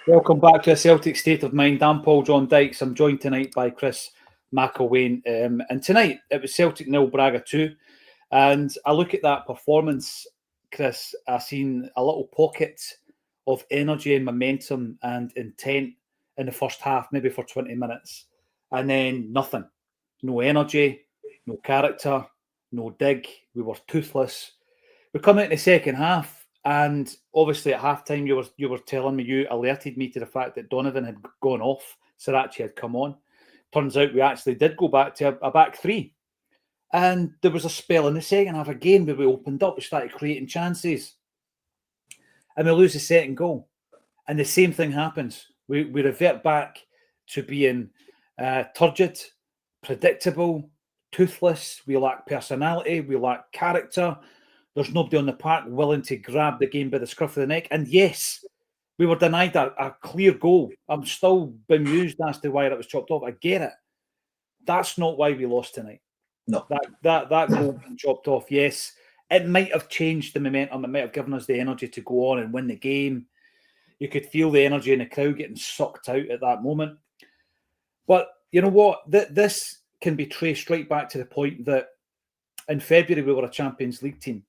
Welcome back to a Celtic State of Mind. I'm Paul John Dykes. I'm joined tonight by Chris McElwain. And tonight it was Celtic 0, Braga 2. And I look at that performance, Chris, I seen a little pocket of energy and momentum and intent in the first half, maybe for 20 minutes. And then nothing. No energy, no character, no dig. We were toothless. We come out in the second half, and obviously at halftime you were telling me, you alerted me to the fact that Donovan had gone off, Sriracha had come on. Turns out we actually did go back to a back three. And there was a spell in the second half again where we opened up, we started creating chances. And we lose the second goal. And the same thing happens. We revert back to being turgid, predictable, toothless. We lack personality. We lack character. There's nobody on the park willing to grab the game by the scruff of the neck. And yes, we were denied a clear goal. I'm still bemused as to why it was chopped off. I get it. That's not why we lost tonight. No. That goal being chopped off, yes. It might have changed the momentum. It might have given us the energy to go on and win the game. You could feel the energy in the crowd getting sucked out at that moment. But you know what? This can be traced right back to the point that in February we were a Champions League team.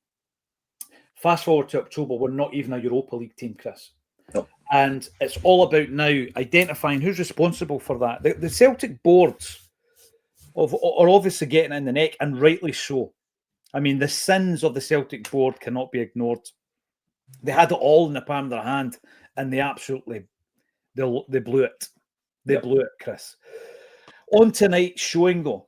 Fast forward to October, we're not even a Europa League team, Chris. No. And it's all about now identifying who's responsible for that. The Celtic boards are obviously getting in the neck, and rightly so. I mean, the sins of the Celtic board cannot be ignored. They had it all in the palm of their hand, and they absolutely they blew it. They blew it, Chris. On tonight's showing, though,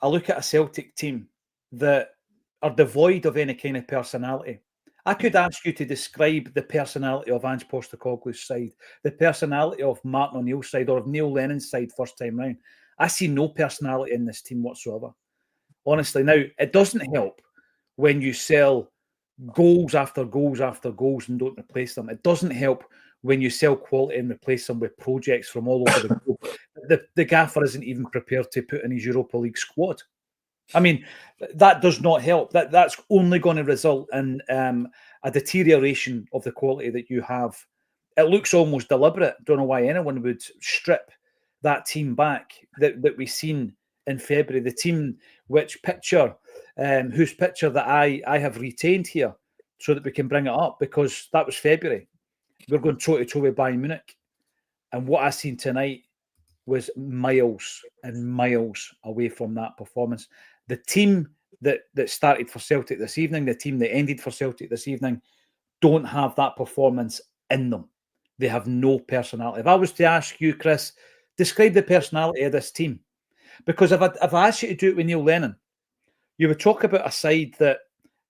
I look at a Celtic team that are devoid of any kind of personality. I could ask you to describe the personality of Ange Postecoglou's side, the personality of Martin O'Neill's side, or of Neil Lennon's side first time round. I see no personality in this team whatsoever. Honestly, now, it doesn't help when you sell goals after goals after goals and don't replace them. It doesn't help when you sell quality and replace them with projects from all over the globe. The gaffer isn't even prepared to put in his Europa League squad. I mean, that does not help. That's only going to result in a deterioration of the quality that you have. It looks almost deliberate. Don't know why anyone would strip that team back that we seen in February. The team whose picture that I have retained here so that we can bring it up, because that was February. We're going toe-to-toe with Bayern Munich. And what I seen tonight was miles and miles away from that performance. The team that started for Celtic this evening, the team that ended for Celtic this evening, don't have that performance in them. They have no personality. If I was to ask you, Chris, describe the personality of this team. Because if I asked you to do it with Neil Lennon, you would talk about a side that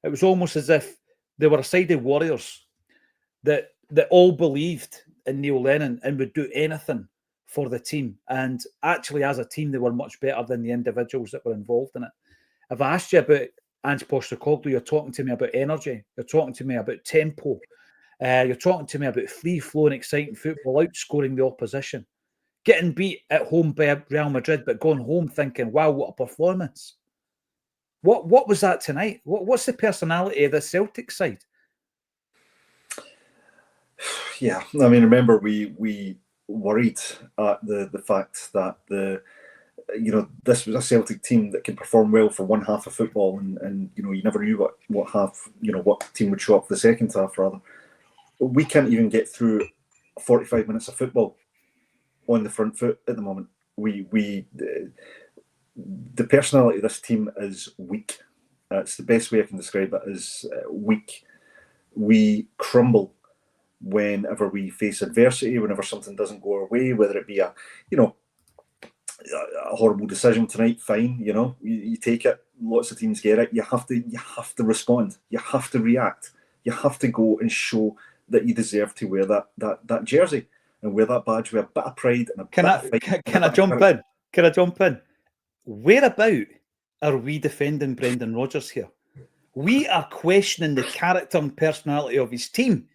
it was almost as if they were a side of warriors that all believed in Neil Lennon and would do anything for the team. And actually, as a team, they were much better than the individuals that were involved in it. If I asked you about Ange Postecoglou, you're talking to me about energy. You're talking to me about tempo. You're talking to me about free-flowing, exciting football, outscoring the opposition, getting beat at home by Real Madrid, but going home thinking, wow, what a performance. What was that tonight? What's the personality of the Celtic side? Yeah, I mean, remember we worried at the fact that this was a Celtic team that can perform well for one half of football, and you never knew what half, what team would show up for the second half, rather. We can't even get through 45 minutes of football on the front foot at the moment. The personality of this team is weak. It's the best way I can describe it, is weak. We crumble whenever we face adversity, whenever something doesn't go our way, whether it be a horrible decision tonight, fine, you take it. Lots of teams get it. You have to respond. You have to react. You have to go and show that you deserve to wear that jersey and wear that badge with a bit of pride and a bit of fight. Can I jump in? Can I jump in? Whereabout are we defending Brendan Rodgers here? We are questioning the character and personality of his team.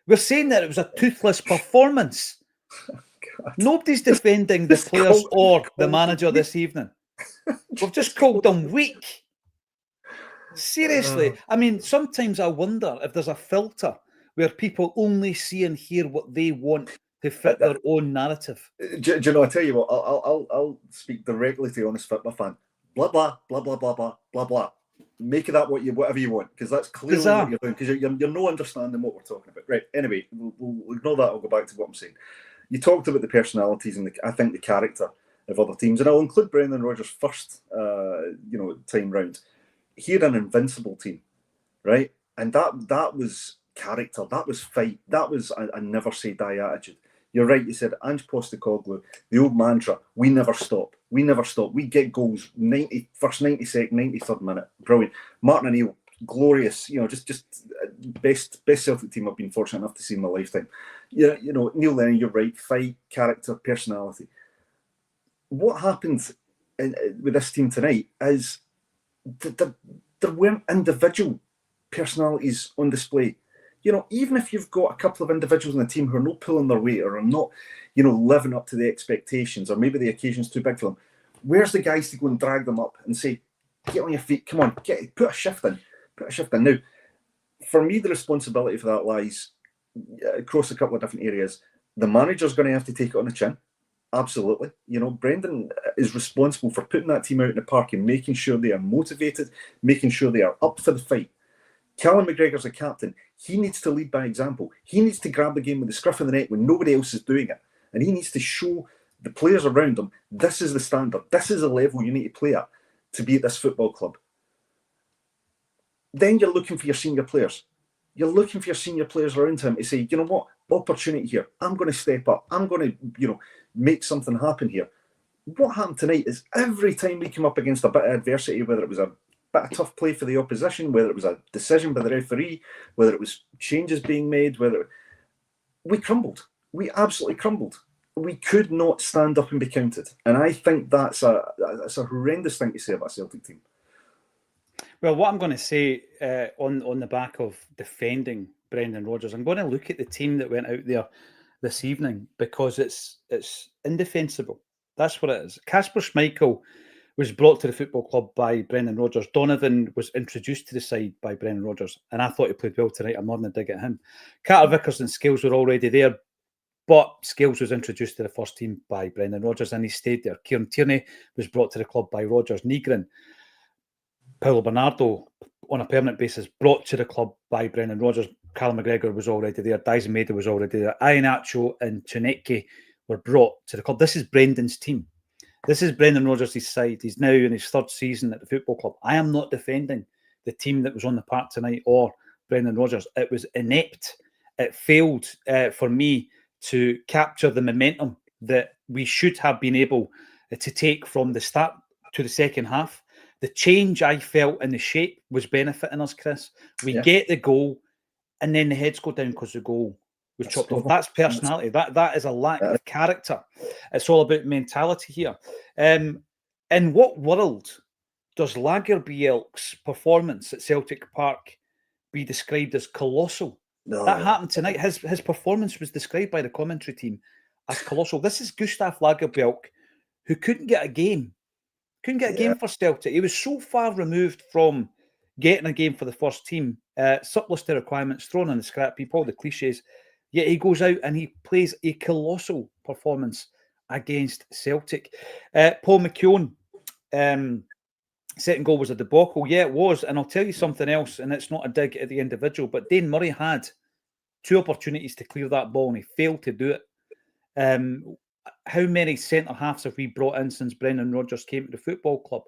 We're saying that it was a toothless performance. God. Nobody's defending the players or the manager this evening. We've just called them weak. Seriously. I mean, sometimes I wonder if there's a filter where people only see and hear what they want to fit their own narrative. Do you know? I tell you what, I'll speak directly to honest football fan. Blah blah blah blah blah blah blah blah. Make of that whatever you want, because that's clearly what you're doing. Because you're no understanding what we're talking about. Right. Anyway, we'll ignore that. I'll go back to what I'm saying. You talked about the personalities and I think the character of other teams, and I'll include Brendan Rodgers' first, time round. He had an invincible team, right? And that was character, that was fight, that was a never say die attitude. You're right, you said Ange Postecoglou, the old mantra, we never stop. We never stop. We get goals 91st, 92nd, 93rd minute. Brilliant. Martin O'Neill, glorious, just best Celtic team I've been fortunate enough to see in my lifetime. Yeah, Neil Lennon, you're right, fight, character, personality. What happened with this team tonight is there weren't individual personalities on display. Even if you've got a couple of individuals in the team who are not pulling their weight or are not, living up to the expectations, or maybe the occasion's too big for them, where's the guys to go and drag them up and say, get on your feet, come on, put a shift in. Now, for me, the responsibility for that lies across a couple of different areas. The manager's going to have to take it on the chin. Absolutely. Brendan is responsible for putting that team out in the park and making sure they are motivated, making sure they are up for the fight. Callum McGregor's a captain. He needs to lead by example. He needs to grab the game with the scruff of the neck when nobody else is doing it. And he needs to show the players around him, this is the standard. This is the level you need to play at to be at this football club. Then you're looking for your senior players. You're looking for your senior players around him to say, you know what, opportunity here. I'm going to step up. I'm going to, make something happen here. What happened tonight is every time we come up against a bit of adversity, whether it was a bit of tough play for the opposition, whether it was a decision by the referee, whether it was changes being made, we crumbled. We absolutely crumbled. We could not stand up and be counted. And I think that's a horrendous thing to say about a Celtic team. Well, what I'm going to say on the back of defending Brendan Rodgers, I'm going to look at the team that went out there this evening, because it's indefensible. That's what it is. Kasper Schmeichel was brought to the football club by Brendan Rodgers. Donovan was introduced to the side by Brendan Rodgers, and I thought he played well tonight. I'm not going to dig at him. Carter Vickers and Scales were already there, but Scales was introduced to the first team by Brendan Rodgers, and he stayed there. Kieran Tierney was brought to the club by Rodgers. Nygren, Paulo Bernardo, on a permanent basis, brought to the club by Brendan Rodgers. Callum McGregor was already there. Dyson Maeda was already there. Iheanacho and Tuneke were brought to the club. This is Brendan's team. This is Brendan Rodgers' side. He's now in his third season at the football club. I am not defending the team that was on the park tonight or Brendan Rodgers. It was inept. It failed for me to capture the momentum that we should have been able to take from the start to the second half. The change I felt in the shape was benefiting us, Chris. We get the goal, and then the heads go down because the goal was chopped off. That's personality. That is a lack of character. It's all about mentality here. In what world does Lagerbielke's performance at Celtic Park be described as colossal? No. That happened tonight. His performance was described by the commentary team as colossal. This is Gustav Lagerbielke, who couldn't get a game. Couldn't get a game for Celtic. He was so far removed from getting a game for the first team, surplus to requirements, thrown on the scrap heap, all the cliches. Yet he goes out and he plays a colossal performance against Celtic. Paul McKeown, second goal was a debacle. Yeah, it was. And I'll tell you something else, and it's not a dig at the individual, but Dane Murray had two opportunities to clear that ball and he failed to do it. How many centre-halves have we brought in since Brendan Rodgers came to the football club?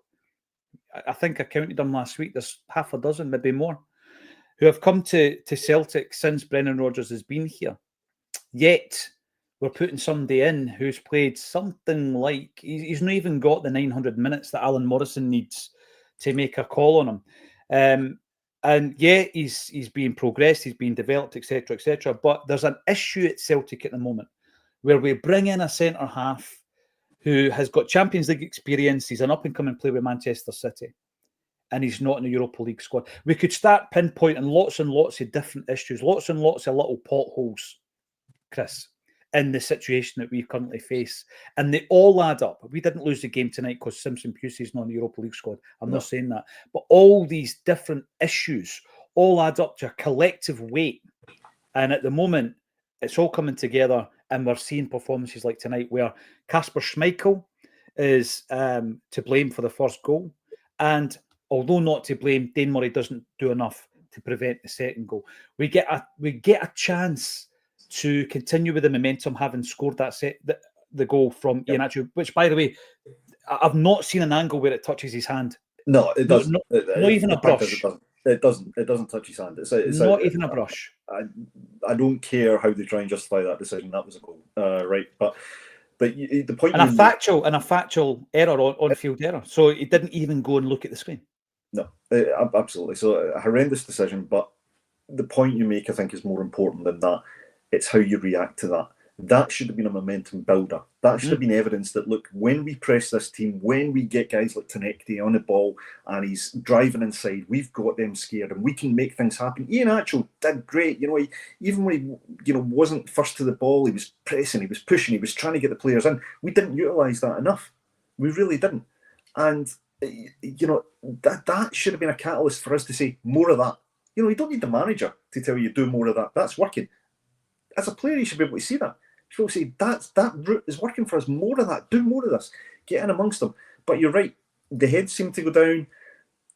I think I counted them last week. There's half a dozen, maybe more, who have come to Celtic since Brendan Rodgers has been here. Yet, we're putting somebody in who's played something like... He's not even got the 900 minutes that Alan Morrison needs to make a call on him. And yeah, he's being progressed, he's being developed, etc., etc. But there's an issue at Celtic at the moment where we bring in a centre-half who has got Champions League experience. He's an up-and-coming player with Manchester City, and he's not in the Europa League squad. We could start pinpointing lots and lots of different issues, lots and lots of little potholes, Chris, in the situation that we currently face. And they all add up. We didn't lose the game tonight because Simpson Pusey's not in the Europa League squad. I'm not saying that. But all these different issues all add up to a collective weight. And at the moment, it's all coming together and we're seeing performances like tonight where Kasper Schmeichel is to blame for the first goal, and although not to blame, Dane Murray doesn't do enough to prevent the second goal. We get a chance to continue with the momentum, having scored the goal from Ian Atchell, which, by the way, I've not seen an angle where it touches his hand. No, it doesn't. Not even a brush. It doesn't touch his hand. It's not even a brush. I don't care how they try and justify that decision. That was a goal, right? But the point and a factual error on field error. So he didn't even go and look at the screen. No, absolutely. So a horrendous decision. But the point you make, I think, is more important than that. It's how you react to that. That should have been a momentum builder. That should have been evidence that, look, when we press this team, when we get guys like Tanekti on the ball and he's driving inside, we've got them scared and we can make things happen. Ian Atchell did great. Even when he wasn't first to the ball, he was pressing, he was pushing, he was trying to get the players in. We didn't utilise that enough. We really didn't. And, that should have been a catalyst for us to say more of that. You don't need the manager to tell you do more of that. That's working. As a player, you should be able to see that. You should be able to say that route is working for us. More of that. Do more of this. Get in amongst them. But you're right. The heads seem to go down.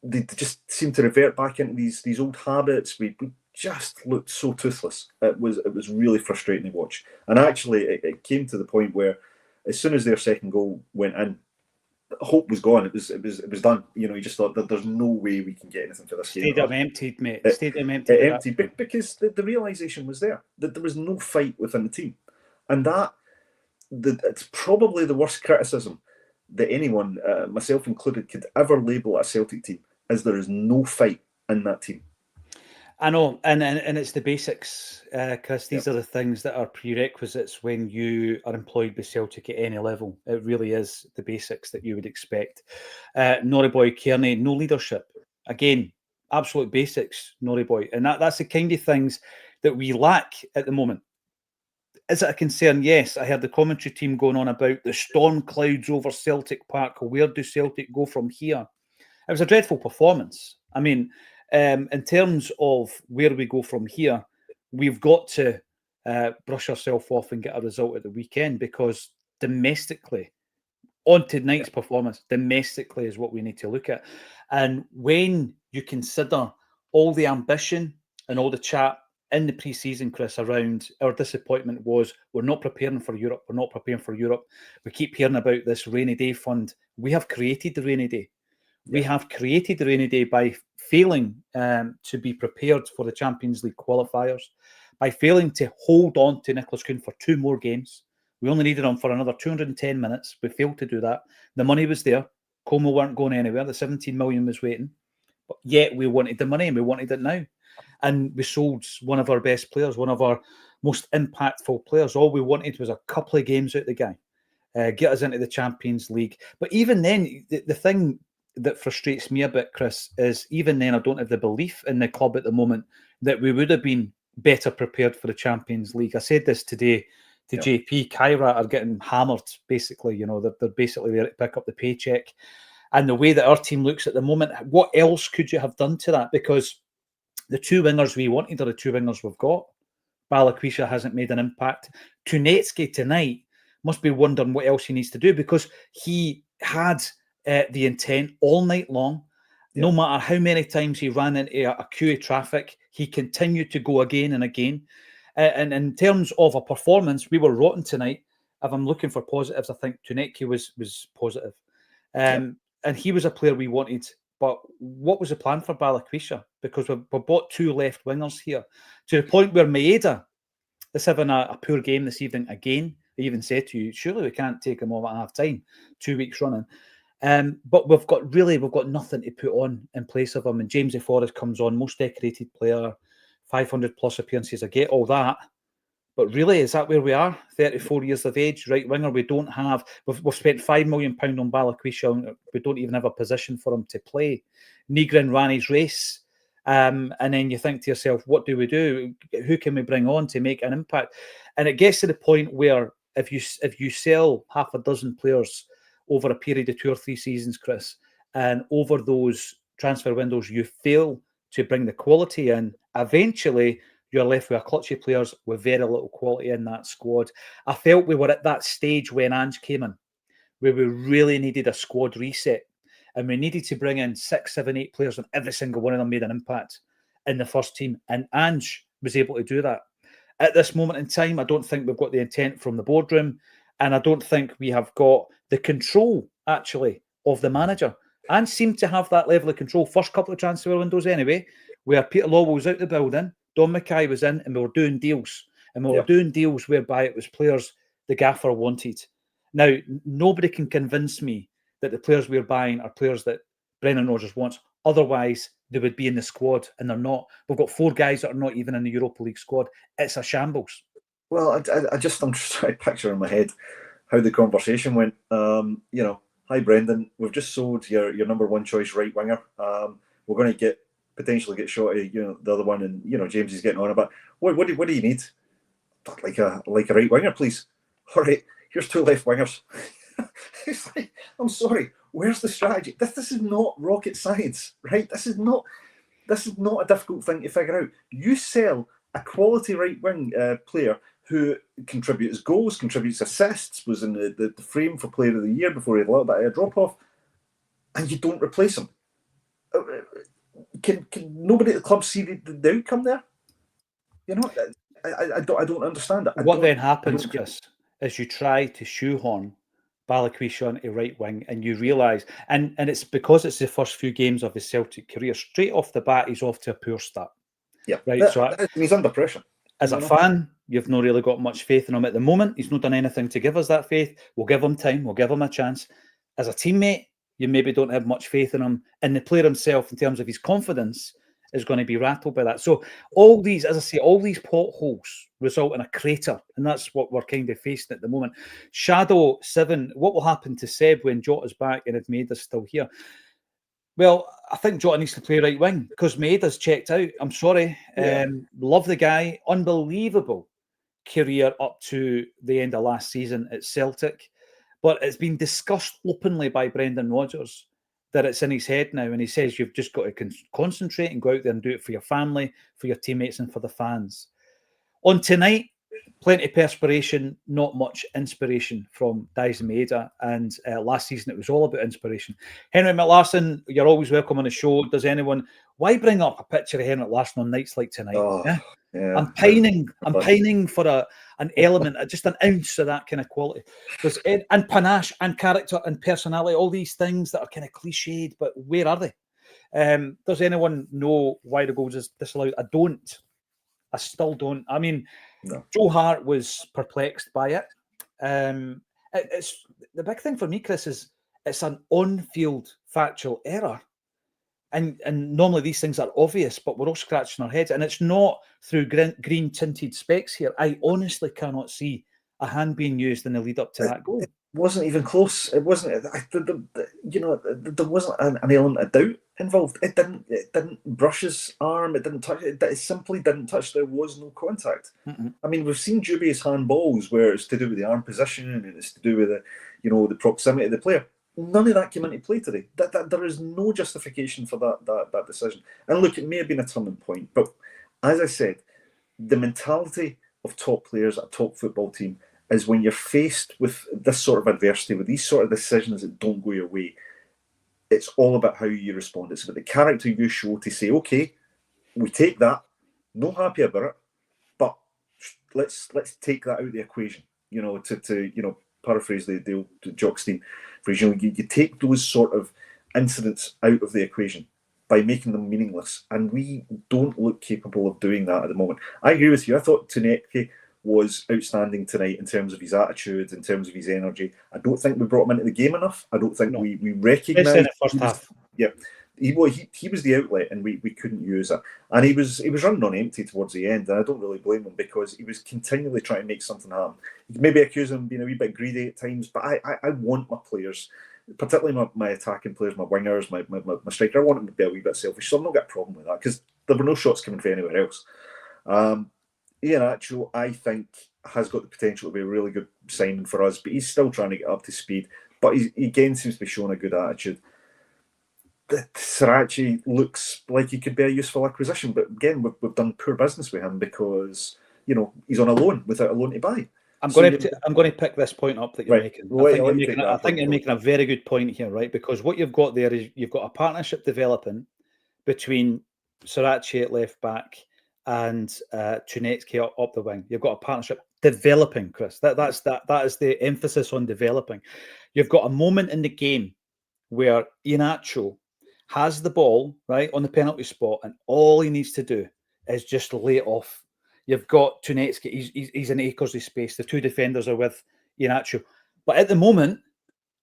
They just seem to revert back into these old habits. We just looked so toothless. It was really frustrating to watch. And actually, it came to the point where, as soon as their second goal went in, hope was gone. It was done. You just thought that there's no way we can get anything for this game. Stadium emptied, mate. Stadium emptied. It emptied because the realisation was there that there was no fight within the team, and it's probably the worst criticism that anyone, myself included, could ever label a Celtic team, is there is no fight in that team. I know, and it's the basics, Chris. These are the things that are prerequisites when you are employed with Celtic at any level. It really is the basics that you would expect. Norrie Boy Kearney, no leadership. Again, absolute basics, Norrie Boy. And that's the kind of things that we lack at the moment. Is it a concern? Yes. I heard the commentary team going on about the storm clouds over Celtic Park. Where do Celtic go from here? It was a dreadful performance. I mean, in terms of where we go from here, we've got to brush ourselves off and get a result at the weekend, because domestically, on tonight's performance, domestically is what we need to look at. And when you consider all the ambition and all the chat in the pre-season, Chris, around our disappointment was we're not preparing for Europe, we're not preparing for Europe. We keep hearing about this rainy day fund. We have created the rainy day. We have created the rainy day by failing to be prepared for the Champions League qualifiers, by failing to hold on to Nicholas Kuhn for 2 more games. We only needed him for another 210 minutes. We failed to do that. The money was there. Como weren't going anywhere. The 17 million was waiting. But yet we wanted the money and we wanted it now. And we sold one of our best players, one of our most impactful players. All we wanted was a couple of games out the guy, get us into the Champions League. But even then, the thing that frustrates me a bit, Chris, is even then I don't have the belief in the club at the moment that we would have been better prepared for the Champions League. I said this today to JP. Kyra are getting hammered, basically. They're basically there to pick up the paycheck. And the way that our team looks at the moment, what else could you have done to that? Because the 2 wingers we wanted are the 2 wingers we've got. Balikwisha hasn't made an impact. Tunetsky tonight must be wondering what else he needs to do, because he had the intent all night long. No matter how many times he ran into a queue of traffic, he continued to go again and again. And in terms of a performance, we were rotten tonight. If I'm looking for positives, I think Tunetsky was positive. And he was a player we wanted. But what was the plan for Balikwisha? Because we've bought 2 left wingers here, to the point where Maeda is having a poor game this evening again. They even said to you, surely we can't take him off at half time, 2 weeks running. But we've got nothing to put on in place of him. And James Forrest comes on, most decorated player, 500 plus appearances. I get all that. But really, is that where we are? 34 years of age, right winger. We don't have. We've spent £5 million on Balikwisha. We don't even have a position for him to play. Nigrin ran his race, and then you think to yourself, what do we do? Who can we bring on to make an impact? And it gets to the point where if you sell half a dozen players over a period of 2 or 3 seasons, Chris, and over those transfer windows, you fail to bring the quality in. Eventually, you're left with a clutch of players with very little quality in that squad. I felt we were at that stage when Ange came in, where we really needed a squad reset. And we needed to bring in 6, 7, 8 players, and every single one of them made an impact in the first team. And Ange was able to do that. At this moment in time, I don't think we've got the intent from the boardroom, and I don't think we have got the control, actually, of the manager. Ange seemed to have that level of control first couple of transfer windows anyway, where Peter Lawwell was out the building, Don Mackay was in, and we were doing deals. And we were doing deals whereby it was players the gaffer wanted. Now, nobody can convince me that the players we're buying are players that Brendan Rodgers wants. Otherwise, they would be in the squad, and they're not. We've got 4 guys that are not even in the Europa League squad. It's a shambles. Well, I'm just trying to picture in my head how the conversation went. Hi Brendan, we've just sold your number 1 choice right winger. We're going to potentially get Shotty, the other one, and James is getting on about. What do you need? Like a right winger, please. All right, here's 2 left wingers. It's like, I'm sorry, where's the strategy? This is not rocket science, right? This is not a difficult thing to figure out. You sell a quality right wing player who contributes goals, contributes assists, was in the frame for Player of the Year before he had a little bit of a drop off, and you don't replace him. Can nobody at the club see the outcome there? I don't understand it. What then happens, Chris, is you try to shoehorn Balikwisha onto right wing, and you realise, and it's because it's the first few games of his Celtic career, straight off the bat, he's off to a poor start. Yeah, right. He's under pressure. As a fan, you've not really got much faith in him at the moment. He's not done anything to give us that faith. We'll give him time. We'll give him a chance. As a teammate, you maybe don't have much faith in him. And the player himself, in terms of his confidence, is going to be rattled by that. So all these, as I say, all these potholes result in a crater. And that's what we're kind of facing at the moment. Shadow 7, what will happen to Seb when Jota's back and if Maeda's still here? Well, I think Jota needs to play right wing because Maeda's checked out. I'm sorry. Love the guy. Unbelievable career up to the end of last season at Celtic. But it's been discussed openly by Brendan Rodgers that it's in his head now. And he says you've just got to concentrate and go out there and do it for your family, for your teammates and for the fans. On tonight, plenty of perspiration, not much inspiration from Daizen Maeda. And last season, it was all about inspiration. Henrik McLarsson, you're always welcome on the show. Why bring up a picture of Henrik Larsson on nights like tonight? Yeah, I'm pining for an element, just an ounce of that kind of quality. And panache and character and personality, all these things that are kind of cliched, but where are they? Does anyone know why the goals is disallowed? I don't. I still don't. I mean, no. Joe Hart was perplexed by it. It's the big thing for me, Chris, is it's an on-field factual error. And normally these things are obvious, but we're all scratching our heads. And it's not through green tinted specs here. I honestly cannot see a hand being used in the lead up to that goal. It wasn't even close. It wasn't. There wasn't an element of doubt involved. It didn't brush his arm. It didn't touch. It simply didn't touch. There was no contact. Mm-hmm. I mean, we've seen dubious handballs where it's to do with the arm position and it's to do with the proximity of the player. None of that came into play today. There is no justification for that decision. And look, it may have been a turning point, but as I said, the mentality of top players at a top football team is when you're faced with this sort of adversity, with these sort of decisions that don't go your way, it's all about how you respond. It's about the character you show to say, okay, we take that, not happy about it, but let's take that out of the equation. To paraphrase the old Jockstein phrase, you take those sort of incidents out of the equation by making them meaningless, and we don't look capable of doing that at the moment. I agree with you. I thought Tuneke was outstanding tonight in terms of his attitude, in terms of his energy. I don't think we brought him into the game enough. I don't think we recognised the first half. Yeah, he was the outlet, and we couldn't use it. And he was running on empty towards the end, and I don't really blame him because he was continually trying to make something happen. You can maybe accuse him of being a wee bit greedy at times, but I want my players, particularly my attacking players, my wingers, my striker, I want them to be a wee bit selfish. So I've not got a problem with that because there were no shots coming from anywhere else. Ian Acho, I think, has got the potential to be a really good signing for us, but he's still trying to get up to speed. But he again seems to be showing a good attitude. Sirachi looks like he could be a useful acquisition, but again, we've done poor business with him because he's on a loan without a loan to buy. I'm going to pick this point up that you're making. I think you're making a very good point here, right? Because what you've got there is you've got a partnership developing between Sirachi at left back and Tunetsky up the wing. You've got a partnership developing, Chris. That is the emphasis on developing. You've got a moment in the game where Iheanacho has the ball right on the penalty spot, and all he needs to do is just lay it off. You've got Tunetsky, he's in acres of space. The two defenders are with Iheanacho. But at the moment,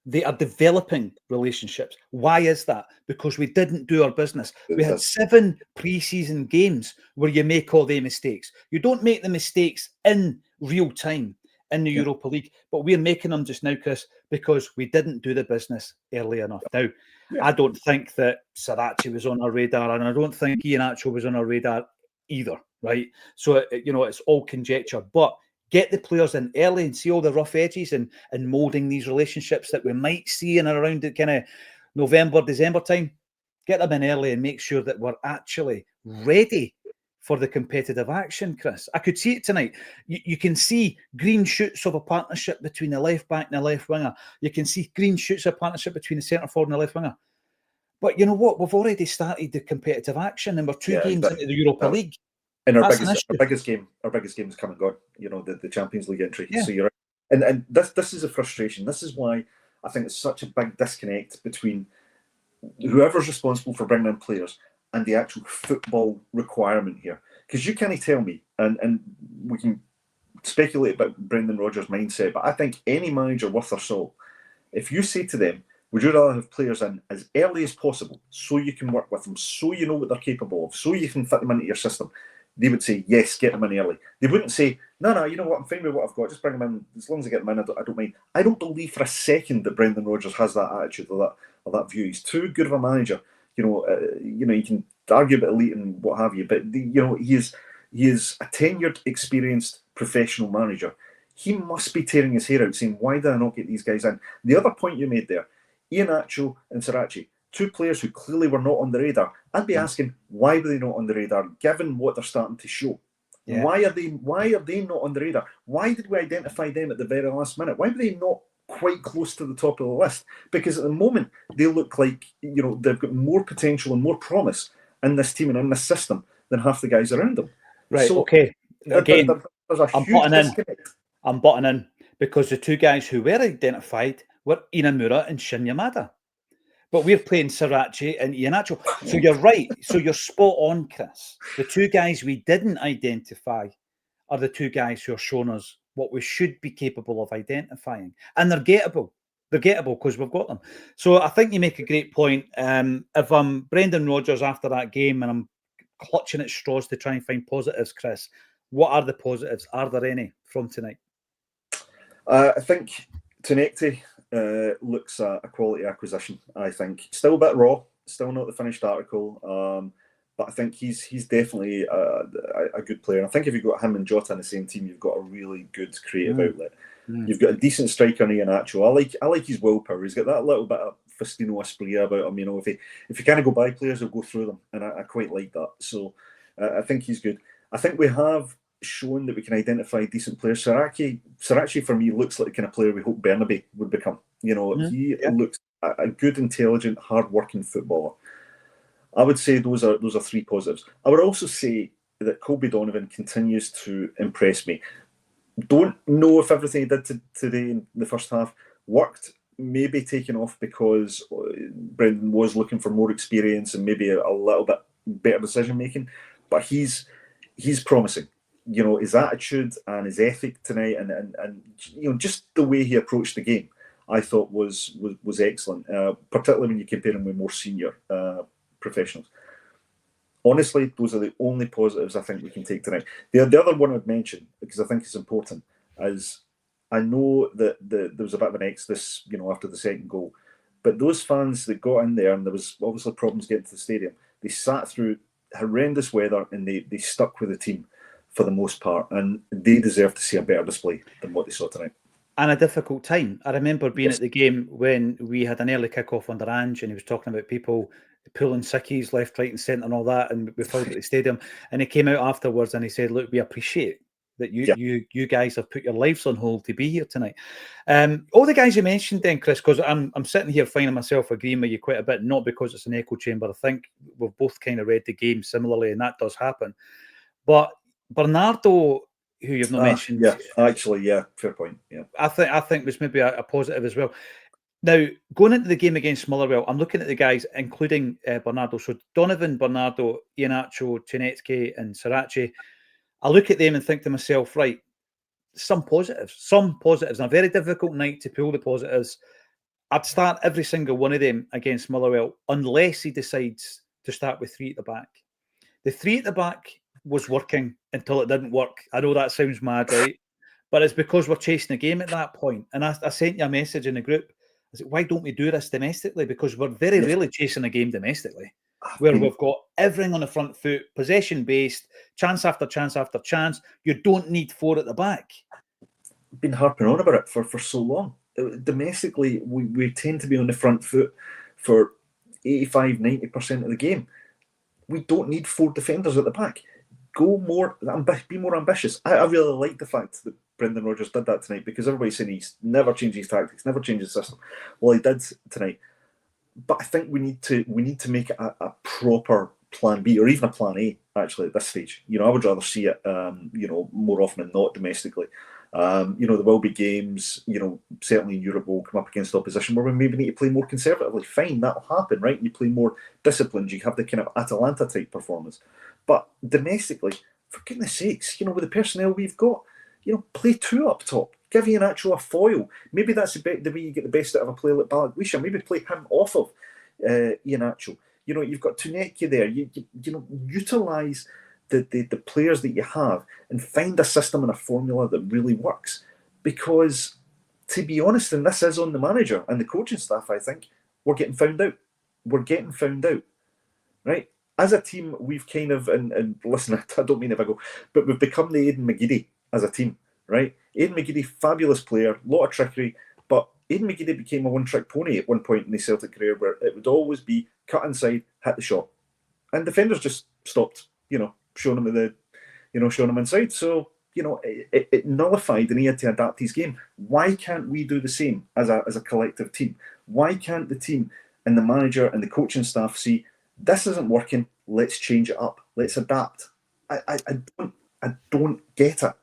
they are developing relationships. Why is that? Because we didn't do our business. We had 7 pre-season games where you make all the mistakes. You don't make the mistakes in real time in the Europa League, but we're making them just now, Chris, because we didn't do the business early enough. Now, I don't think that Sirachi was on our radar, and I don't think Iheanacho was on our radar either, right? So, it's all conjecture, but get the players in early and see all the rough edges and moulding these relationships that we might see in and around the kind of November, December time. Get them in early and make sure that we're actually ready for the competitive action, Chris. I could see it tonight. You can see green shoots of a partnership between the left back and the left winger. You can see green shoots of a partnership between the centre forward and the left winger. But you know what? We've already started the competitive action, and we're 2 games into the Europa League. And our biggest game is come and gone. The Champions League entry. Yeah. So you're right. And this is a frustration. This is why I think it's such a big disconnect between whoever's responsible for bringing in players and the actual football requirement here. Because you can't tell me, and we can speculate about Brendan Rodgers' mindset, but I think any manager worth their salt, if you say to them, would you rather have players in as early as possible so you can work with them, so you know what they're capable of, so you can fit them into your system, they would say, yes, get them in early. They wouldn't say, no, you know what, I'm fine with what I've got, just bring them in. As long as I get them in, I don't mind. I don't believe for a second that Brendan Rodgers has that attitude or that view. He's too good of a manager. You can argue about elite and what have you, but he is a tenured, experienced professional manager. He must be tearing his hair out saying, why did I not get these guys in? The other point you made there, Iheanacho and Sirachi, 2 players who clearly were not on the radar. I'd be asking, why were they not on the radar, given what they're starting to show? Yeah. Why are they not on the radar? Why did we identify them at the very last minute? Why were they not quite close to the top of the list? Because at the moment, they look like they've got more potential and more promise in this team and in this system than half the guys around them. Right, so, okay. Again, there's a huge disconnect. I'm butting in because the 2 guys who were identified were Inamura and Shin Yamada. But we're playing Sirachi and Iheanacho. So you're right. So you're spot on, Chris. The 2 guys we didn't identify are the 2 guys who are showing us what we should be capable of identifying. And they're gettable. They're gettable because we've got them. So I think you make a great point. If I'm Brendan Rodgers after that game and I'm clutching at straws to try and find positives, Chris, what are the positives? Are there any from tonight? I think Tunecti looks a quality acquisition. I think still a bit raw, still not the finished article, but I think he's definitely a good player. And I think if you've got him and Jota in the same team, you've got a really good creative outlet. You've got a decent striker in Iheanacho. I like his willpower. He's got that little bit of Faustino Asprilla about him. If you kind of go by players, he'll go through them, and I quite like that. So I think he's good. I think we have shown that we can identify decent players. Sirachi for me looks like the kind of player we hope Bernabe would become. He looks a good, intelligent, hard-working footballer. I would say those are 3 positives. I would also say that Colby Donovan continues to impress me. Don't know if everything he did today in the first half worked. Maybe taken off because Brendan was looking for more experience and maybe a little bit better decision making. But he's promising. His attitude and his ethic tonight, and just the way he approached the game, I thought was excellent. Particularly when you compare him with more senior professionals. Honestly, those are the only positives I think we can take tonight. The other one I'd mention, because I think it's important, is I know that there was a bit of an exodus, after the second goal, but those fans that got in there, and there was obviously problems getting to the stadium, they sat through horrendous weather and they stuck with the team for the most part, and they deserve to see a better display than what they saw tonight. And a difficult time. I remember being at the game when we had an early kick-off under Ange, and he was talking about people pulling sickies left, right, and centre and all that, and we filled at the stadium. And he came out afterwards and he said, "Look, we appreciate that you guys have put your lives on hold to be here tonight." All the guys you mentioned then, Chris, because I'm sitting here finding myself agreeing with you quite a bit, not because it's an echo chamber. I think we've both kind of read the game similarly, and that does happen. But Bernardo, who you've not mentioned, fair point. Yeah, I think was maybe a positive as well. Now, going into the game against Motherwell, I'm looking at the guys, including Bernardo. So Donovan, Bernardo, Iheanacho, Chinetke, and Sirachi. I look at them and think to myself, right, some positives. A very difficult night to pull the positives. I'd start every single one of them against Motherwell, unless he decides to start with 3 at the back. The 3 at the back was working until it didn't work. I know that sounds mad, right? But it's because we're chasing the game at that point. And I sent you a message in the group. I said, why don't we do this domestically? Because we're very rarely chasing a game domestically, where we've got everything on the front foot, possession-based, chance after chance after chance. You don't need 4 at the back. Been harping on about it for so long. Domestically, we tend to be on the front foot for 85-90% of the game. We don't need 4 defenders at the back. Be more ambitious. I really like the fact that Brendan Rodgers did that tonight, because everybody's saying he's never changed his tactics, never changed his system. Well, he did tonight. But I think we need to make it a proper plan B, or even a plan A, actually, at this stage. I would rather see it more often than not domestically. There will be games, certainly in Europe, we'll come up against opposition where we maybe need to play more conservatively. Fine, that'll happen, right? You play more disciplined, you have the kind of Atalanta type performance. But domestically, for goodness sakes, with the personnel we've got, play 2 up top. Give Iheanacho a foil. Maybe that's the way you get the best out of a player like Balagwisha. Maybe play him off of Iheanacho. You've got Tuneki there. You utilise the players that you have and find a system and a formula that really works. Because, to be honest, and this is on the manager and the coaching staff, I think, we're getting found out. Right? As a team, we've kind of, and listen, I don't mean if I go, but we've become the Aidan McGeady as a team, right? Aidan McGeady, fabulous player, lot of trickery, but Aidan McGeady became a one-trick pony at one point in his Celtic career, where it would always be cut inside, hit the shot. And defenders just stopped, showing him inside. So, it nullified, and he had to adapt his game. Why can't we do the same as a collective team? Why can't the team and the manager and the coaching staff see, this isn't working, let's change it up, let's adapt? I don't get it.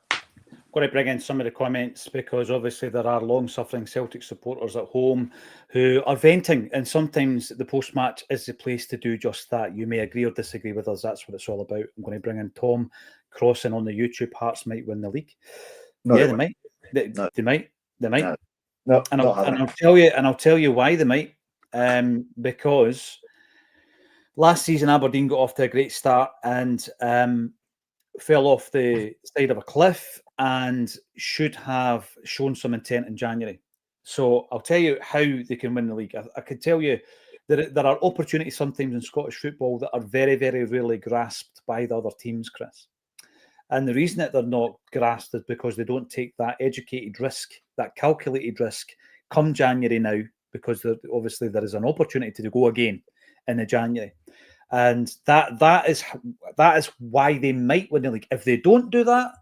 Going to bring in some of the comments, because obviously there are long-suffering Celtic supporters at home who are venting, and sometimes the post-match is the place to do just that. You may agree or disagree with us. That's what it's all about. I'm going to bring in Tom Crossing on the YouTube. Hearts might win the league. No, yeah, they might. They might. No, and I'll tell you why they might. Because last season Aberdeen got off to a great start and fell off the side of a cliff and should have shown some intent in January. So I'll tell you how they can win the league. I could tell you that there are opportunities sometimes in Scottish football that are very, very rarely grasped by the other teams, Chris. And the reason that they're not grasped is because they don't take that educated risk, that calculated risk, come January now, because obviously there is an opportunity to go again in the January. And that is why they might win the league. If they don't do that,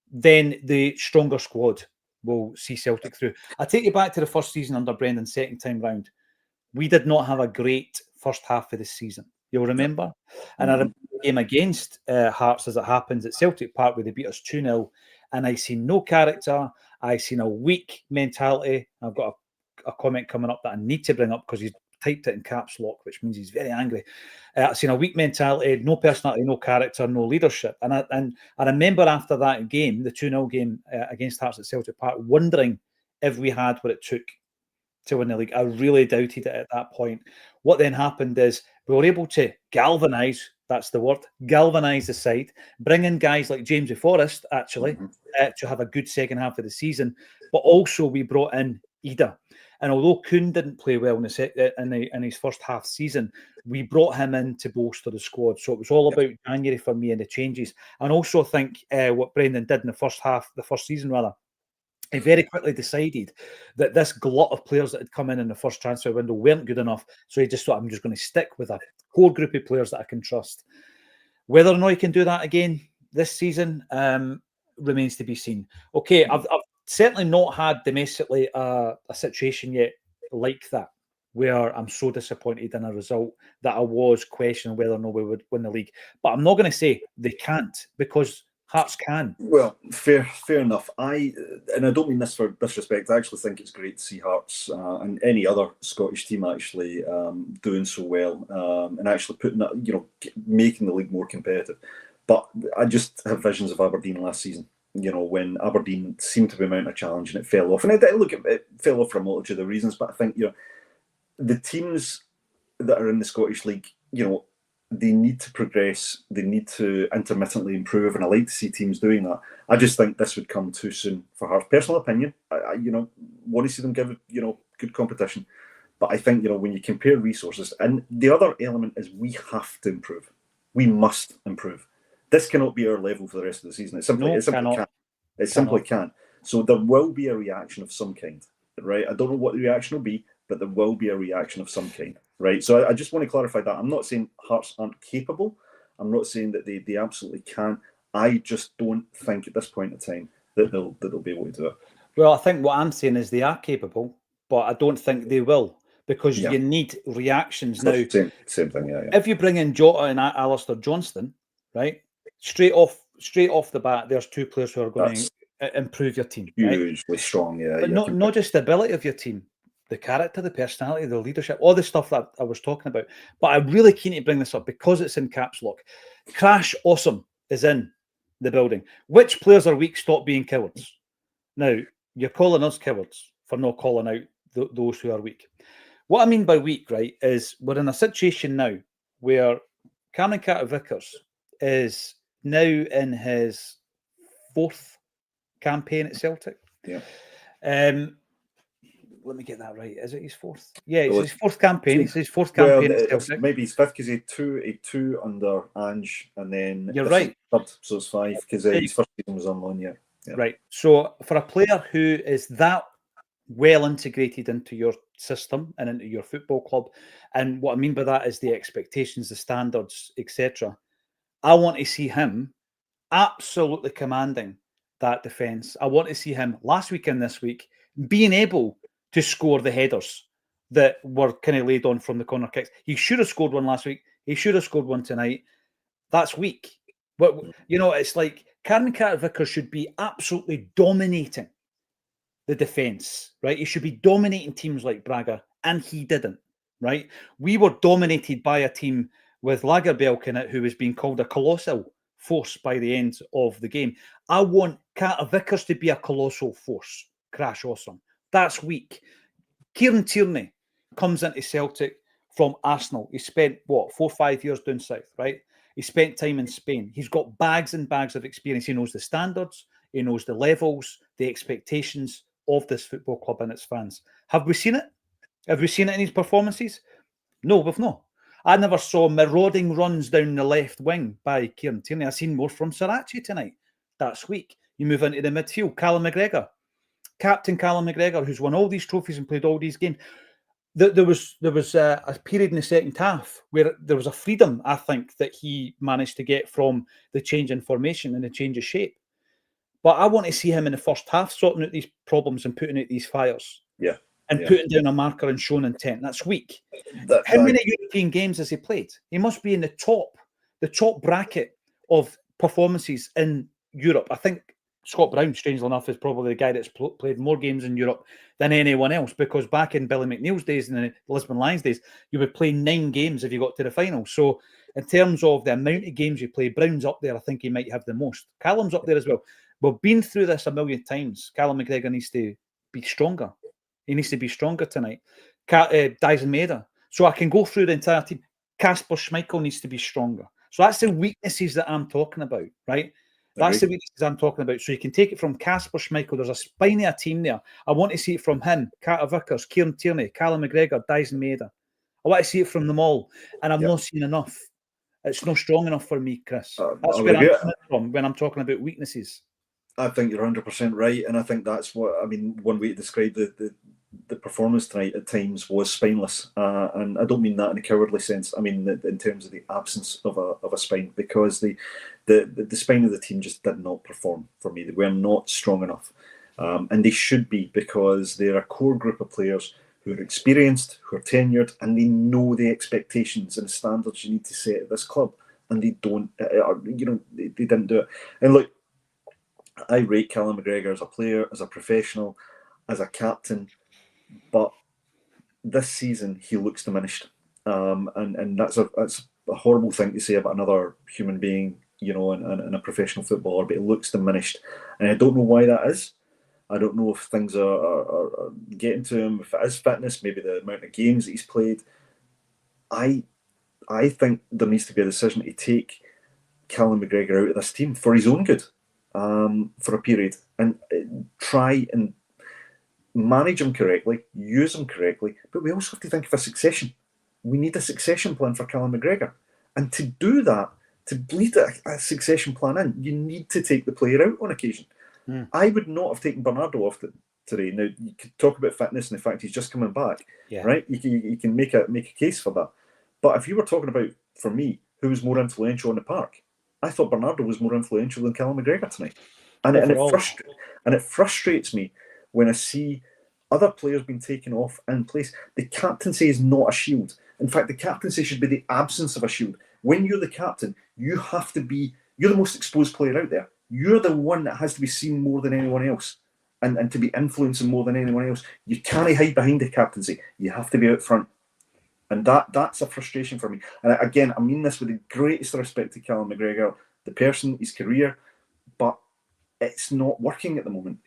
then the stronger squad will see Celtic through. I take you back to the first season under Brendan, second time round. We did not have a great first half of the season. You'll remember? And I remember the game against Hearts, as it happens, at Celtic Park, where they beat us 2-0. And I seen no character. I seen a weak mentality. I've got a comment coming up that I need to bring up because he's typed it in caps lock, which means he's very angry. I've seen a weak mentality, no personality, no character, no leadership. And I remember after that game, the 2-0 game against Hearts at Celtic Park, wondering if we had what it took to win the league. I really doubted it at that point. What then happened is we were able to galvanise, that's the word, galvanise the side, bring in guys like James Forrest, actually, to have a good second half of the season. But also we brought in Ida. And although Kuhn didn't play well in his first half season, we brought him in to bolster the squad. So it was all about January for me and the changes. And also think what Brendan did in the first half, the first season rather, he very quickly decided that this glut of players that had come in the first transfer window weren't good enough. So he just thought, I'm just going to stick with a core group of players that I can trust. Whether or not he can do that again this season remains to be seen. Okay, I've certainly not had domestically a situation yet like that, where I'm so disappointed in a result that I was questioning whether or not we would win the league. But I'm not going to say they can't, because Hearts can. Well, fair enough. I don't mean this for disrespect. I actually think it's great to see Hearts and any other Scottish team actually doing so well and actually putting that, making the league more competitive. But I just have visions of Aberdeen last season. When Aberdeen seemed to be mounting a challenge and it fell off, and it fell off for a multitude of reasons. But I think the teams that are in the Scottish League, they need to progress. They need to intermittently improve, and I like to see teams doing that. I just think this would come too soon for Hearts. Personal opinion, I want to see them give good competition, but I think when you compare resources, and the other element is we have to improve. We must improve. This cannot be our level for the rest of the season. It simply can't. It simply can't. So there will be a reaction of some kind, right? I don't know what the reaction will be, but there will be a reaction of some kind. Right, so I just want to clarify that. I'm not saying Hearts aren't capable. I'm not saying that they absolutely can. I just don't think at this point in time that they'll be able to do it. Well, I think what I'm saying is they are capable, but I don't think they will, because you need reactions now. Same thing, yeah. If you bring in Jota and Alistair Johnston, right, straight off the bat, there's two players who are going to improve your team. Hugely right? Strong, yeah. But not just the ability of your team. The character, the personality, the leadership, all the stuff that I was talking about. But I'm really keen to bring this up because it's in caps lock. Crash Awesome is in the building. Which players are weak? Stop being cowards. Now, you're calling us cowards for not calling out those who are weak. What I mean by weak, right, is we're in a situation now where Cameron Carter-Vickers is now in his 4th campaign at Celtic. Yeah. Let me get that right. Is it his 4th? Yeah, it's his 4th campaign. It's his 4th campaign. Maybe his 5th because he had two under Ange, and then you're right. Third, so it's 5 because his first season was on loan. Yeah. Right. So for a player who is that well integrated into your system and into your football club, and what I mean by that is the expectations, the standards, etc. I want to see him absolutely commanding that defence. I want to see him last week and this week being able to score the headers that were kind of laid on from the corner kicks. He should have scored one last week. He should have scored one tonight. That's weak. But, it's like Cameron Carter-Vickers should be absolutely dominating the defence, right? He should be dominating teams like Braga, and he didn't, right? We were dominated by a team with Lagerbielke in it who was being called a colossal force by the end of the game. I want Carter-Vickers to be a colossal force. Crash Awesome. That's weak. Kieran Tierney comes into Celtic from Arsenal. He spent, 4 or 5 years down south, right? He spent time in Spain. He's got bags and bags of experience. He knows the standards. He knows the levels, the expectations of this football club and its fans. Have we seen it? Have we seen it in his performances? No, we've not. I never saw marauding runs down the left wing by Kieran Tierney. I've seen more from Sarachi tonight. That's weak. You move into the midfield. Callum McGregor. Captain Callum McGregor, who's won all these trophies and played all these games. There was a period in the second half where there was a freedom, I think, that he managed to get from the change in formation and the change of shape. But I want to see him in the first half sorting out these problems and putting out these fires. Yeah. And putting down a marker and showing intent. That's weak. How many European games has he played? He must be in the top bracket of performances in Europe. I think Scott Brown, strangely enough, is probably the guy that's played more games in Europe than anyone else, because back in Billy McNeil's days and the Lisbon Lions days, you would play 9 games if you got to the final. So in terms of the amount of games you play, Brown's up there. I think he might have the most. Callum's up there as well. We've been through this a million times. Callum McGregor needs to be stronger. He needs to be stronger tonight. Dyson Maeda. So I can go through the entire team. Kasper Schmeichel needs to be stronger. So that's the weaknesses that I'm talking about, right? That's the weaknesses I'm talking about. So you can take it from Kasper Schmeichel. There's a spine of a team there. I want to see it from him, Carter-Vickers, Kieran Tierney, Callum McGregor, Dyson Maeda. I want to see it from them all. And I'm not seeing enough. It's not strong enough for me, Chris. That's where I'm coming from when I'm talking about weaknesses. I think you're 100% right, and I think that's what I mean. One way to describe the performance tonight at times was spineless, and I don't mean that in a cowardly sense. I mean in terms of the absence of a spine, because the spine of the team just did not perform for me. They were not strong enough, and they should be, because they're a core group of players who are experienced, who are tenured, and they know the expectations and the standards you need to set at this club, and they don't. They didn't do it. And look, I rate Callum McGregor as a player, as a professional, as a captain, but this season he looks diminished, and that's a horrible thing to say about another human being, and a professional footballer. But he looks diminished, and I don't know why that is. I don't know if things are getting to him. If it is fitness, maybe the amount of games that he's played. I think there needs to be a decision to take Callum McGregor out of this team for his own good. For a period, and try and manage him correctly, use him correctly. But we also have to think of a succession. We need a succession plan for Callum McGregor, and to do that, to lead a succession plan in, you need to take the player out on occasion. I would not have taken Bernardo off today. Now you could talk about fitness and the fact he's just coming back, right? You can make a case for that. But if you were talking about, for me, who was more influential in the park, I thought Bernardo was more influential than Callum McGregor tonight. And it frustrates me when I see other players being taken off in place. The captaincy is not a shield. In fact, the captaincy should be the absence of a shield. When you're the captain, you're the most exposed player out there. You're the one that has to be seen more than anyone else, and to be influencing more than anyone else. You can't hide behind the captaincy. You have to be out front. And that's a frustration for me. And again, I mean this with the greatest respect to Callum McGregor, the person, his career, but it's not working at the moment.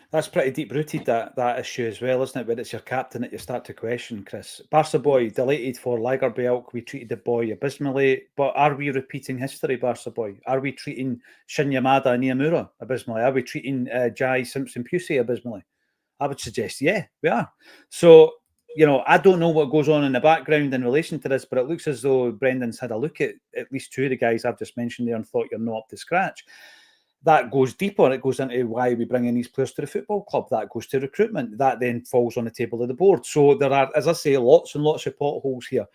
That's pretty deep-rooted, that issue as well, isn't it? When it's your captain that you start to question, Chris. Barca boy, delighted for Lagerbielk. We treated the boy abysmally, but are we repeating history, Barca boy? Are we treating Shin Yamada and Niamura abysmally? Are we treating Jai Simpson-Pusey abysmally? I would suggest, yeah, we are. So, I don't know what goes on in the background in relation to this, but it looks as though Brendan's had a look at least two of the guys I've just mentioned there and thought you're not up to scratch. That goes deeper. It goes into why we bring in these players to the football club. That goes to recruitment. That then falls on the table of the board. So there are, as I say, lots and lots of potholes here.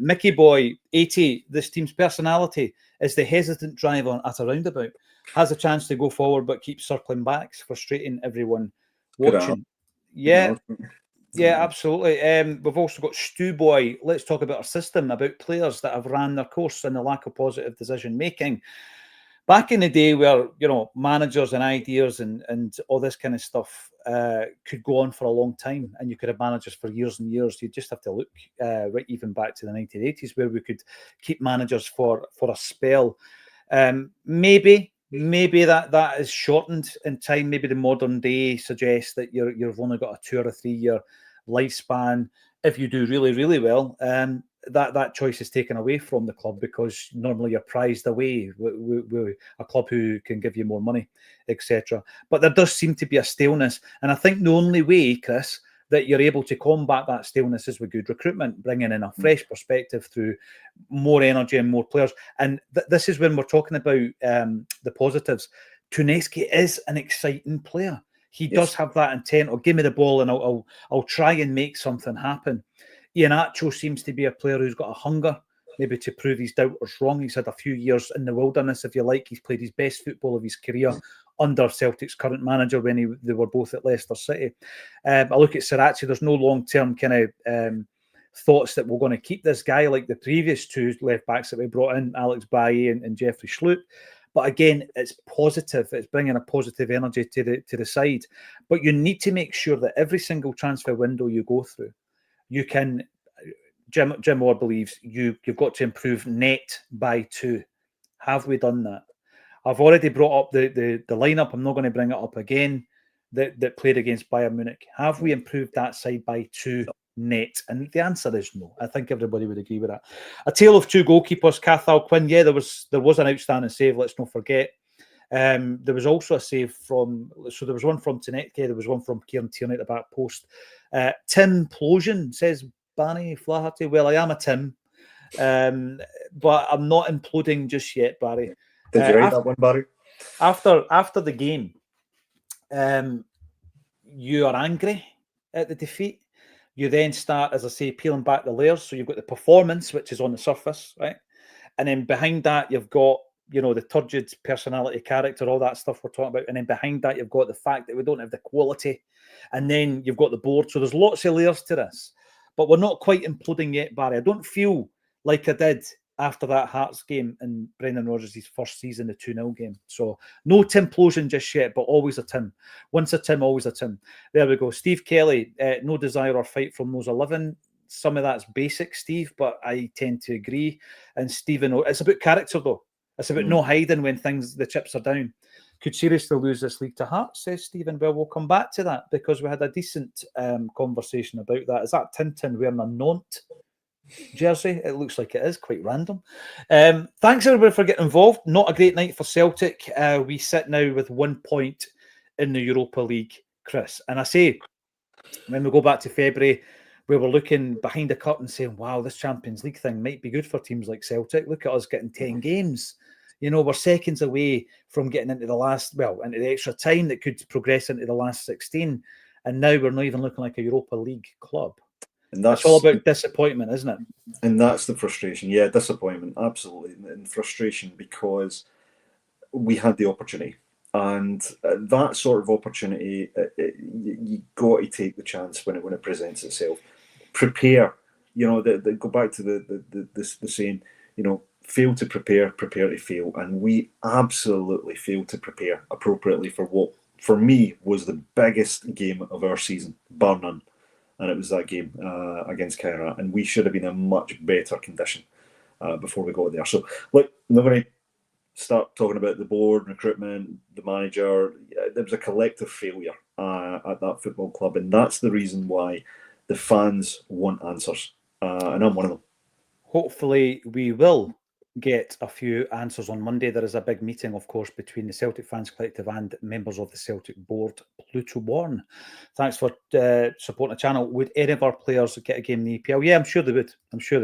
Mickey Boy, 80, this team's personality is the hesitant driver at a roundabout. Has a chance to go forward, but keeps circling back, frustrating everyone watching. Yeah. Yeah, absolutely. We've also got Stu Boy. Let's talk about our system, about players that have ran their course and the lack of positive decision making. Back in the day where, managers and ideas and all this kind of stuff could go on for a long time, and you could have managers for years and years. You just have to look right even back to the 1980s where we could keep managers for a spell. Maybe that is shortened in time. Maybe the modern day suggests that you've only got a 2 or a 3 year lifespan. If you do really, really well, that choice is taken away from the club, because normally you're prized away with a club who can give you more money, etc. But there does seem to be a staleness, and I think the only way, Chris, that you're able to combat that staleness is with good recruitment, bringing in a fresh perspective through more energy and more players. And this is when we're talking about the positives. Tuneski is an exciting player. He does have that intent. Or give me the ball and I'll try and make something happen. Iheanacho seems to be a player who's got a hunger, maybe to prove his doubters wrong. He's had a few years in the wilderness, if you like. He's played his best football of his career under Celtic's current manager when they were both at Leicester City. I look at Sirachi. There's no long-term kind of thoughts that we're going to keep this guy like the previous two left-backs that we brought in, Alex Bailly and Jeffrey Schlupp. But again, it's positive. It's bringing a positive energy to the side. But you need to make sure that every single transfer window you go through, you can. Jim Orr believes you've got to improve net by 2. Have we done that? I've already brought up the lineup. I'm not going to bring it up again. That played against Bayern Munich. Have we improved that side by 2 net? And the answer is no. I think everybody would agree with that. A tale of 2 goalkeepers. Cathal Quinn. Yeah, there was an outstanding save. Let's not forget. There was also a save from. So there was one from Tanetke. There was one from Kieran Tierney at the back post. Tim Plosion says, Barry Flaherty. Well, I am a Tim, but I'm not imploding just yet, Barry. Did you write that one, Barry? After the game, you are angry at the defeat. You then start, as I say, peeling back the layers. So you've got the performance, which is on the surface, right? And then behind that, you've got, the turgid personality, character, all that stuff we're talking about. And then behind that, you've got the fact that we don't have the quality. And then you've got the board. So there's lots of layers to this. But we're not quite imploding yet, Barry. I don't feel like I did after that Hearts game in Brendan Rodgers' first season, the 2-0 game. So no Timplosion just yet, but always a Tim. Once a Tim, always a Tim. There we go. Steve Kelly, no desire or fight from those 11. Some of that's basic, Steve, but I tend to agree. And Stephen, it's about character, though. It's about no hiding when the chips are down. Could seriously lose this league to Hearts, says Stephen. Well, we'll come back to that because we had a decent conversation about that. Is that Tintin wearing a Nantes jersey? It looks like it is, quite random. Thanks everybody for getting involved. Not a great night for Celtic. We sit now with 1 point in the Europa League, Chris. And I say, when we go back to February, we were looking behind the curtain saying, wow, this Champions League thing might be good for teams like Celtic. Look at us getting 10 games. We're seconds away from getting into into the extra time that could progress into the last 16. And now we're not even looking like a Europa League club. And that's all about disappointment, isn't it? And that's the frustration. Yeah, disappointment, absolutely. And frustration because we had the opportunity. And that sort of opportunity, you got to take the chance when it presents itself. Prepare. Go back to the saying, fail to prepare, prepare to fail. And we absolutely failed to prepare appropriately for what, for me, was the biggest game of our season, bar none. And it was that game against Kaira. And we should have been in a much better condition before we got there. So, look, I'm not going to start talking about the board, recruitment, the manager. There was a collective failure at that football club. And that's the reason why the fans want answers. And I'm one of them. Hopefully we will get a few answers on Monday. There is a big meeting, of course, between the Celtic Fans Collective and members of the Celtic board. Pluto Warren, thanks for supporting the channel. Would any of our players get a game in the EPL? Yeah, I'm sure they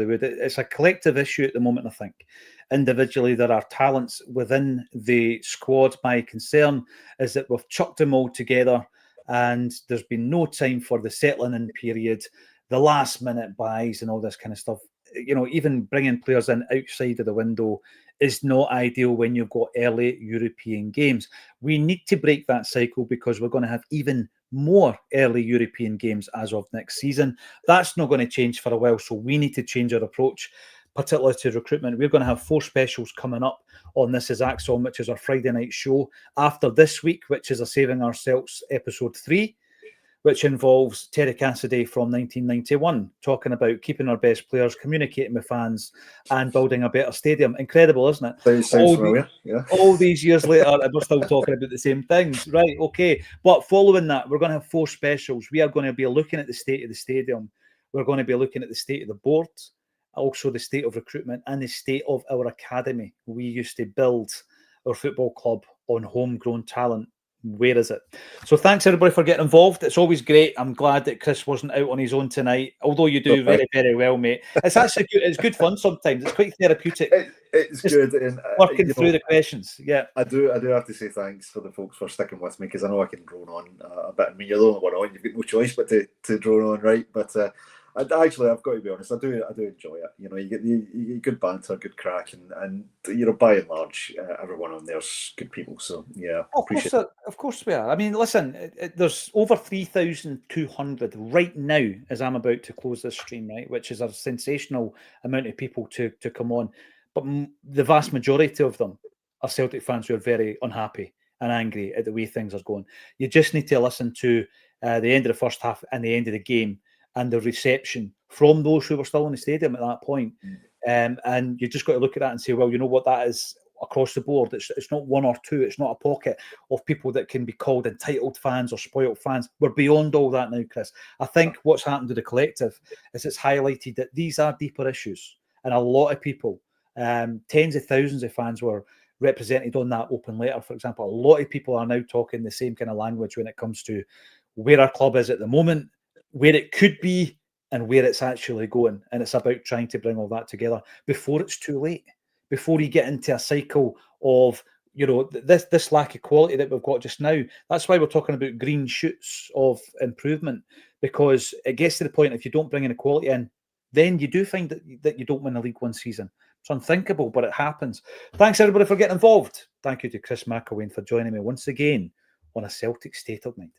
would. It's a collective issue at the moment, I think. Individually, there are talents within the squad. My concern is that we've chucked them all together and there's been no time for the settling in period, the last minute buys and all this kind of stuff. Even bringing players in outside of the window is not ideal when you've got early European games. We need to break that cycle because we're going to have even more early European games as of next season. That's not going to change for a while, so we need to change our approach, particularly to recruitment. We're going to have 4 specials coming up on This Is Acsom, which is our Friday night show, after this week, which is a Saving Ourselves episode 3, which involves Terry Cassidy from 1991, talking about keeping our best players, communicating with fans, and building a better stadium. Incredible, isn't it? Sounds familiar, yeah. All these years later, and we're still talking about the same things. Right, okay. But following that, we're going to have 4 specials. We are going to be looking at the state of the stadium. We're going to be looking at the state of the board, also the state of recruitment, and the state of our academy. We used to build our football club on homegrown talent. Where is it? So thanks everybody for getting involved. It's always great. I'm glad that Chris wasn't out on his own tonight, although you do very, very well, mate. It's actually good. It's good fun sometimes. It's quite therapeutic. It's good. And, working through the questions. Yeah, I do have to say thanks for the folks for sticking with me, because I know I can drone on a bit. I mean, you're the only one on. You've got no choice but to drone on, right? But I've got to be honest. I do enjoy it. You get good banter, good crack, and by and large, everyone on there's good people. So yeah, of course we are. I mean, listen, there's over 3,200 right now as I'm about to close this stream, right, which is a sensational amount of people to come on. But the vast majority of them are Celtic fans who are very unhappy and angry at the way things are going. You just need to listen to the end of the first half and the end of the game and the reception from those who were still in the stadium at that point. And you just got to look at that and say, well, you know what, that is across the board. It's not one or two. It's not a pocket of people that can be called entitled fans or spoiled fans. We're beyond all that now, Chris. I think what's happened to the collective is it's highlighted that these are deeper issues. And a lot of people, tens of thousands of fans were represented on that open letter, for example. A lot of people are now talking the same kind of language when it comes to where our club is at the moment, where it could be, and where it's actually going. And it's about trying to bring all that together before it's too late, before you get into a cycle of this lack of quality that we've got just now. That's why we're talking about green shoots of improvement, because it gets to the point if you don't bring any quality in, then you do find that you don't win a League One season. It's unthinkable, but it happens. Thanks everybody for getting involved. Thank you to Chris McElwain for joining me once again on A Celtic State of Mind.